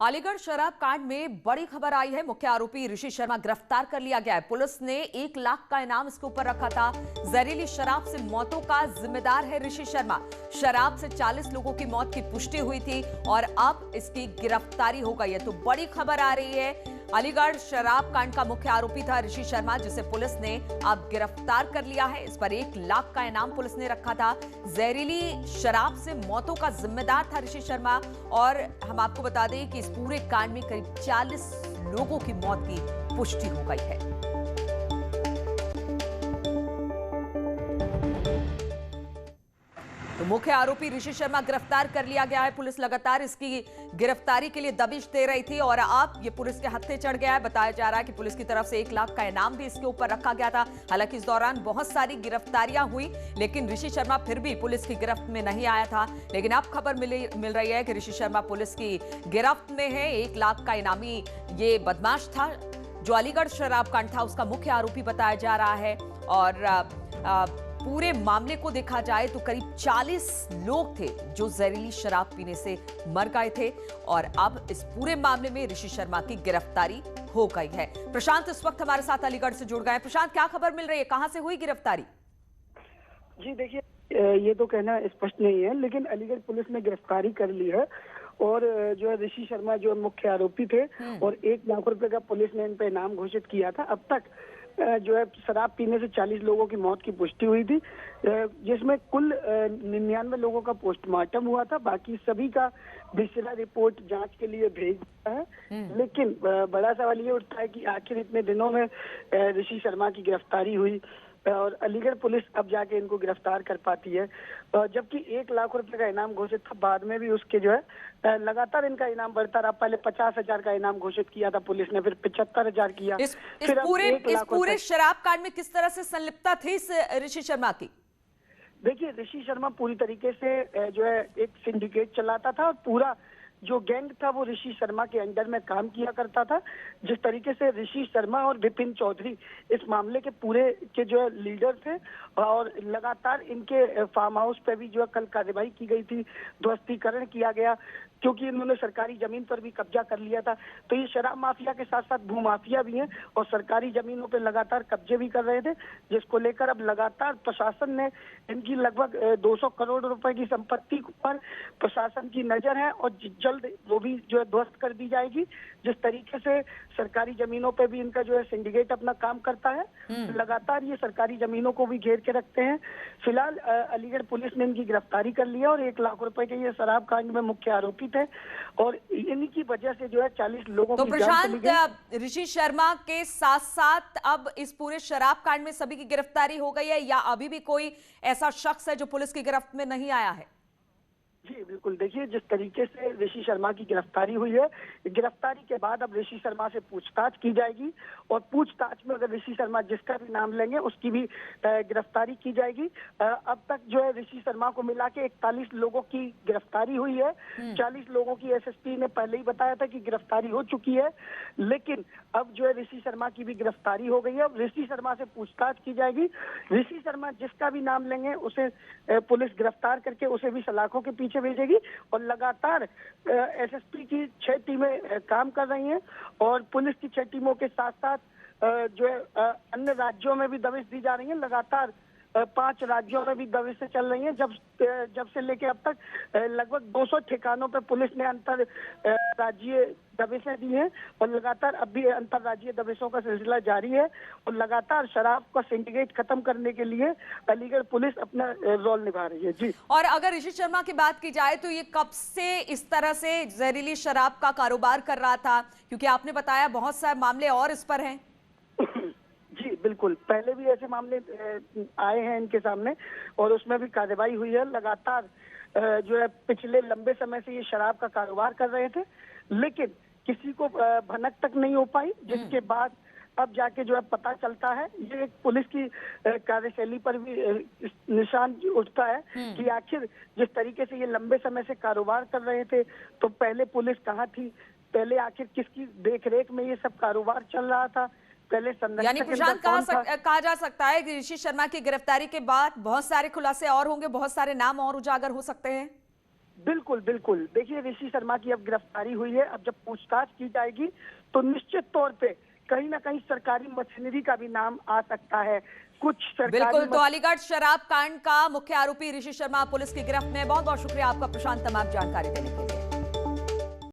अलीगढ़ शराब कांड में बड़ी खबर आई है। मुख्य आरोपी ऋषि शर्मा गिरफ्तार कर लिया गया है। पुलिस ने 1 लाख का इनाम इसके ऊपर रखा था। जहरीली शराब से मौतों का जिम्मेदार है ऋषि शर्मा। शराब से 40 लोगों की मौत की पुष्टि हुई थी और अब इसकी गिरफ्तारी हो गई है। तो बड़ी खबर आ रही है। अलीगढ़ शराब कांड का मुख्य आरोपी था ऋषि शर्मा, जिसे पुलिस ने अब गिरफ्तार कर लिया है। इस पर 1 लाख का इनाम पुलिस ने रखा था। जहरीली शराब से मौतों का जिम्मेदार था ऋषि शर्मा। और हम आपको बता दें कि इस पूरे कांड में करीब 40 लोगों की मौत की पुष्टि हो गई है। तो मुख्य आरोपी ऋषि शर्मा गिरफ्तार कर लिया गया है। पुलिस लगातार इसकी गिरफ्तारी के लिए दबिश दे रही थी और अब ये पुलिस के हत्थे चढ़ गया है। बताया जा रहा है कि पुलिस की तरफ से 1 लाख का इनाम भी इसके ऊपर रखा गया था। हालांकि इस दौरान बहुत सारी गिरफ्तारियां हुई, लेकिन ऋषि शर्मा फिर भी पुलिस की गिरफ्त में नहीं आया था। लेकिन अब खबर मिल रही है कि ऋषि शर्मा पुलिस की गिरफ्त में है। 1 लाख का इनामी ये बदमाश था जो अलीगढ़ शराब कांड था, उसका मुख्य आरोपी बताया जा रहा है। और पूरे मामले को देखा जाए तो करीब 40 लोग थे जो जहरीली शराब पीने से मर गए थे और अब इस पूरे मामले में ऋषि शर्मा की गिरफ्तारी हो गई है। प्रशांत इस वक्त हमारे साथ अलीगढ़ से जुड़ गए हैं। प्रशांत, क्या खबर मिल रही है, कहां से हुई गिरफ्तारी? जी देखिए, ये तो कहना स्पष्ट नहीं है, लेकिन अलीगढ़ पुलिस ने गिरफ्तारी कर ली है। और जो है ऋषि शर्मा जो मुख्य आरोपी थे और 1 लाख रुपए का पुलिस ने इन पे इनाम घोषित किया था। अब तक जो है शराब पीने से 40 लोगों की मौत की पुष्टि हुई थी, जिसमें कुल 99 लोगों का पोस्टमार्टम हुआ था। बाकी सभी का विसरा रिपोर्ट जांच के लिए भेज दिया है। लेकिन बड़ा सवाल ये उठता है कि आखिर इतने दिनों में ऋषि शर्मा की गिरफ्तारी हुई और अलीगढ़ पुलिस अब जाके इनको गिरफ्तार कर पाती है। जबकि 1 लाख रुपए का इनाम घोषित था, बाद में भी उसके जो है लगातार इनका इनाम बढ़ता रहा। पहले 50,000 का इनाम घोषित किया था पुलिस ने, फिर 75,000 किया। इस पूरे शराब कांड में किस तरह से संलिप्तता थी इस ऋषि शर्मा की? देखिए, ऋषि शर्मा पूरी तरीके से जो है एक सिंडिकेट चलाता था और पूरा जो गैंग था वो ऋषि शर्मा के अंडर में काम किया करता था। जिस तरीके से ऋषि शर्मा और विपिन चौधरी इस मामले के पूरे के जो है लीडर थे और लगातार इनके फार्म हाउस पे भी जो है कल कार्रवाई की गई थी, ध्वस्तीकरण किया गया, क्योंकि इन्होंने सरकारी जमीन पर भी कब्जा कर लिया था। तो ये शराब माफिया के साथ साथ भू माफिया भी हैं और सरकारी जमीनों पे लगातार कब्जे भी कर रहे थे, जिसको लेकर अब लगातार प्रशासन ने इनकी लगभग 200 करोड़ रुपए की संपत्ति पर प्रशासन की नजर है और जल्द वो भी जो है ध्वस्त कर दी जाएगी। जिस तरीके से सरकारी जमीनों पे भी इनका जो है सिंडिकेट अपना काम करता है, लगातार ये सरकारी जमीनों को भी घेर के रखते हैं। फिलहाल अलीगढ़ पुलिस ने इनकी गिरफ्तारी कर लिया और 1 लाख रुपए के ये शराब कांड में मुख्य आरोपी थे और इन्हीं की वजह से जो है 40 लोगों की जान चली गई। प्रशांत, ऋषि शर्मा के साथ साथ अब इस पूरे शराब कांड में सभी की गिरफ्तारी हो गई है या अभी भी कोई ऐसा शख्स है जो पुलिस की गिरफ्त में नहीं आया है? जी बिल्कुल, देखिए जिस तरीके से ऋषि शर्मा की गिरफ्तारी हुई है, गिरफ्तारी के बाद अब ऋषि शर्मा से पूछताछ की जाएगी और पूछताछ में अगर ऋषि शर्मा जिसका भी नाम लेंगे उसकी भी गिरफ्तारी की जाएगी। अब तक जो है ऋषि शर्मा को मिला के 41 लोगों की गिरफ्तारी हुई है। 40 लोगों की एसएसपी ने पहले ही बताया था कि गिरफ्तारी हो चुकी है, लेकिन अब जो है ऋषि शर्मा की भी गिरफ्तारी हो गई है। अब ऋषि शर्मा से पूछताछ की जाएगी। ऋषि शर्मा जिसका भी नाम लेंगे उसे पुलिस गिरफ्तार करके उसे भी सलाखों के पीछे भेजेगी और लगातार एसएसपी की 6 टीमें काम कर रही हैं और पुलिस की 6 टीमों के साथ साथ जो है अन्य राज्यों में भी दबिश दी जा रही है। लगातार 5 राज्यों में भी दबिशें चल रही हैं। जब से लेके अब तक लगभग 200 ठिकानों पर पुलिस ने अंतर राज्यीय दबिशें दी हैं और लगातार अब भी अंतरराज्यीय दबिशों का सिलसिला जारी है और लगातार शराब का सिंडिकेट खत्म करने के लिए अलीगढ़ पुलिस अपना रोल निभा रही है। जी, और अगर ऋषि शर्मा की बात की जाए तो ये कब से इस तरह से जहरीली शराब का कारोबार कर रहा था, क्योंकि आपने बताया बहुत सारे मामले और इस पर हैं? जी बिल्कुल, पहले भी ऐसे मामले आए हैं इनके सामने और उसमें भी कार्रवाई हुई है। लगातार जो है पिछले लंबे समय से ये शराब का कारोबार कर रहे थे, लेकिन किसी को भनक तक नहीं हो पाई, जिसके बाद अब जाके जो है पता चलता है। ये एक पुलिस की कार्यशैली पर भी निशान उठता है कि आखिर जिस तरीके से ये लंबे समय से कारोबार कर रहे थे तो पहले पुलिस कहाँ थी, पहले आखिर किसकी देखरेख में ये सब कारोबार चल रहा था, पहले यानी प्रशांत कहा जा सकता है कि ऋषि शर्मा की गिरफ्तारी के बाद बहुत सारे खुलासे और होंगे, बहुत सारे नाम और उजागर हो सकते हैं। बिल्कुल बिल्कुल, देखिए ऋषि शर्मा की अब गिरफ्तारी हुई है। अब जब पूछताछ की जाएगी तो निश्चित तौर पे कहीं ना कहीं सरकारी मशीनरी का भी नाम आ सकता है। कुछ सरकारी बिल्कुल, तो अलीगढ़ शराब कांड का मुख्य आरोपी ऋषि शर्मा पुलिस की गिरफ्त में। बहुत बहुत शुक्रिया आपका प्रशांत, तमाम जानकारी देने के लिए।